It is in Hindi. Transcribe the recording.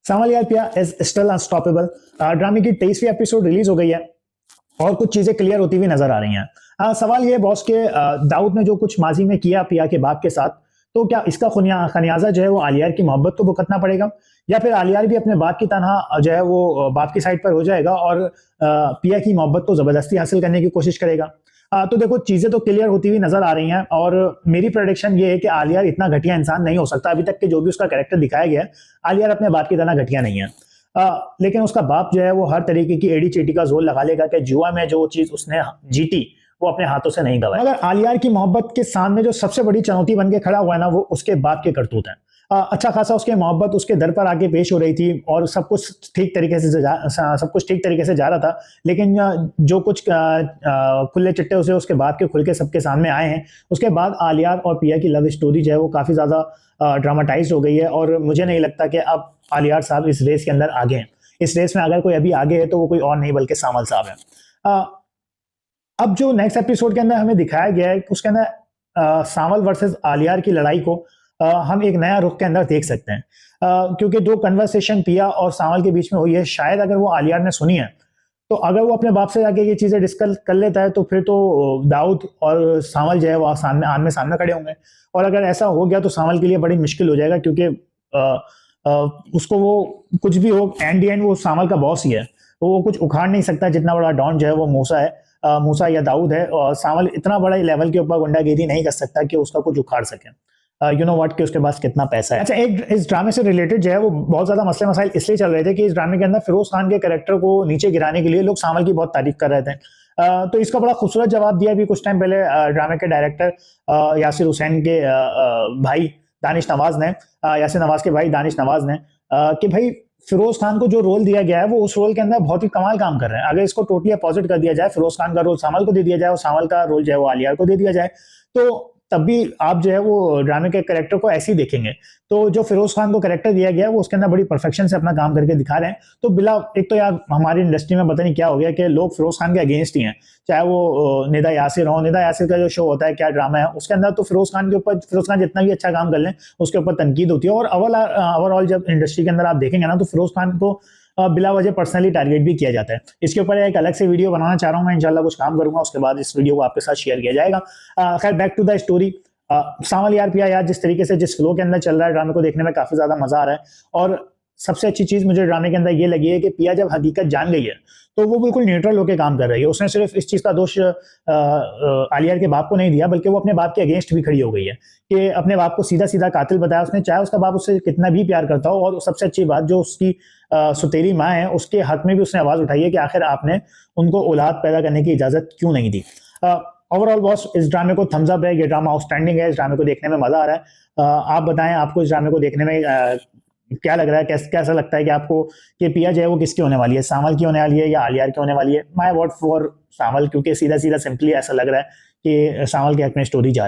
सावल यार पिया इज स्टिल अनस्टॉपेबल। ड्रामे की 23वीं एपिसोड रिलीज हो गई है और कुछ चीजें क्लियर होती हुई नजर आ रही हैं। सवाल ये है बॉस के दाऊद ने जो कुछ माजी में किया पिया के बाप के साथ, तो क्या इसका खमियाजा जो है वो आलियार की मोहब्बत को भुगतना पड़ेगा, या फिर आलियार भी अपने बाप की तरह जो है वो बाप की साइड पर हो जाएगा और पिया की मोहब्बत को जबरदस्ती हासिल करने की कोशिश करेगा। तो देखो चीजें तो क्लियर होती हुई नजर आ रही हैं और मेरी प्रेडिक्शन ये है कि आलियार इतना घटिया इंसान नहीं हो सकता। अभी तक के जो भी उसका कैरेक्टर दिखाया गया है, आलियार अपने बाप की तरह घटिया नहीं है। लेकिन उसका बाप जो है वो हर तरीके की एड़ी चीटी का जोर लगा लेगा कि जुआ में जो चीज उसने जीती वो अपने हाथों से नहीं गवाई। मगर आलियार की मोहब्बत के सामने जो सबसे बड़ी चुनौती बन के खड़ा हुआ है ना, वो उसके बाप के करतूत है। अच्छा खासा उसके मोहब्बत उसके दर पर आके पेश हो रही थी और सब कुछ ठीक तरीके से जा रहा था, लेकिन जो कुछ खुले चिट्टे उसे उसके बाप के खुल के सबके सामने आए हैं, उसके बाद आलियार और पिया की लव स्टोरी जो है वो काफी ज्यादा ड्रामाटाइज हो गई है। और मुझे नहीं लगता कि अब आलियार साहब इस रेस के अंदर आगे हैं। इस रेस में अगर कोई अभी आगे है तो वो कोई और नहीं बल्कि सावल साहब है। अब जो नेक्स्ट एपिसोड के अंदर हमें दिखाया गया है, उसके अंदर सावल वर्सेस आलियार की लड़ाई को हम एक नया रुख के अंदर देख सकते हैं। क्योंकि जो कन्वर्सेशन पिया और सावल के बीच में हुई है, शायद अगर वो आलियार ने सुनी है, तो अगर वो अपने बाप से जाके ये चीजें डिस्कस कर लेता है तो फिर तो दाऊद और सावल जो है वो सामने आमने सामने खड़े होंगे। और अगर ऐसा हो गया तो सावल के लिए बड़ी मुश्किल हो जाएगा, क्योंकि उसको वो कुछ भी हो एंड वो सावल का बॉस ही है, तो वो कुछ उखाड़ नहीं सकता। जितना बड़ा डॉन जो है वो मूसा है, मूसा या दाऊद है, और सावल इतना बड़ा लेवल के ऊपर गुंडागिरी नहीं कर सकता कि उसका कुछ उखाड़ सके। यू नो व्हाट कि उसके पास कितना पैसा है। अच्छा, एक इस ड्रामे से रिलेटेड जो है वो बहुत ज्यादा मसले मसाइल इसलिए चल रहे थे कि इस ड्रामे के अंदर फिरोज खान के कैरेक्टर को नीचे गिराने के लिए लोग सावल की बहुत तारीफ कर रहे थे। तो इसका बड़ा खूबसूरत जवाब दिया अभी कुछ टाइम पहले ड्रामे के डायरेक्टर यासिर हुसैन के भाई दानिश नवाज ने, यासिर नवाज के भाई दानिश नवाज ने, कि भाई फिरोज खान को जो रोल दिया गया है वो उस रोल के अंदर बहुत ही कमाल काम कर रहे हैं। अगर इसको टोटली अपोजिट कर दिया जाए, फिरोज खान का रोल सावल को दे दिया जाए और सावल का रोल जो है वो आलियार को दे दिया जाए, तो तब भी आप जो है वो ड्रामे के कैरेक्टर को ऐसे ही देखेंगे। तो जो फिरोज खान को कैरेक्टर दिया गया है वो उसके अंदर बड़ी परफेक्शन से अपना काम करके दिखा रहे हैं। तो बिला एक तो यार हमारी इंडस्ट्री में पता नहीं क्या हो गया कि लोग फिरोज खान के अगेंस्ट ही हैं, चाहे वो निदा यासिर हो। निदा यासिर का जो शो होता है क्या ड्रामा है, उसके अंदर तो फिरोज खान के ऊपर, फिरोज खान जितना भी अच्छा काम कर लें उसके ऊपर तनकीद होती है। और ओवरऑल जब इंडस्ट्री के अंदर आप देखेंगे ना, तो फिरोज खान को बिला वजह पर्सनली टारगेट भी किया जाता है। इसके ऊपर एक अलग से वीडियो बनाना चाह रहा हूँ मैं, इंशाल्लाह कुछ काम करूंगा, उसके बाद इस वीडियो को आपके साथ शेयर किया जाएगा। खैर बैक टू द स्टोरी। सावल यार पिया यार जिस तरीके से जिस फ्लो के अंदर चल रहा है ड्रामे को देखने में काफी ज्यादा मजा आ रहा है। और सबसे अच्छी चीज मुझे ड्रामे के अंदर ये लगी है कि पिया जब हकीकत जान गई है तो वो बिल्कुल न्यूट्रल होकर काम कर रही है। उसने सिर्फ इस चीज का दोष आलियार के बाप को नहीं दिया, बल्कि वो अपने बाप के अगेंस्ट भी खड़ी हो गई है कि अपने बाप को सीधा सीधा कातिल बताया उसने, चाहे उसका बाप उससे कितना भी प्यार करता हो। और सबसे अच्छी बात, जो उसकी सुतेली माँ है उसके हक में भी उसने आवाज उठाई है कि आखिर आपने उनको औलाद पैदा करने की इजाजत क्यों नहीं दी। ओवरऑल बॉस इस ड्रामे को थम्स अप है, ये ड्रामा आउटस्टैंडिंग है, इस ड्रामे को देखने में मजा आ रहा है। आप बताएं आपको इस ड्रामे को देखने में क्या लग रहा है, कैसा लगता है कि आपको कि पिया जो है वो किसकी होने वाली है, सावल की होने वाली है या आलियार की होने वाली है? माय वोट फॉर सावल, क्योंकि सीधा सीधा सिंपली ऐसा लग रहा है कि सावल के हक में स्टोरी जा रही है।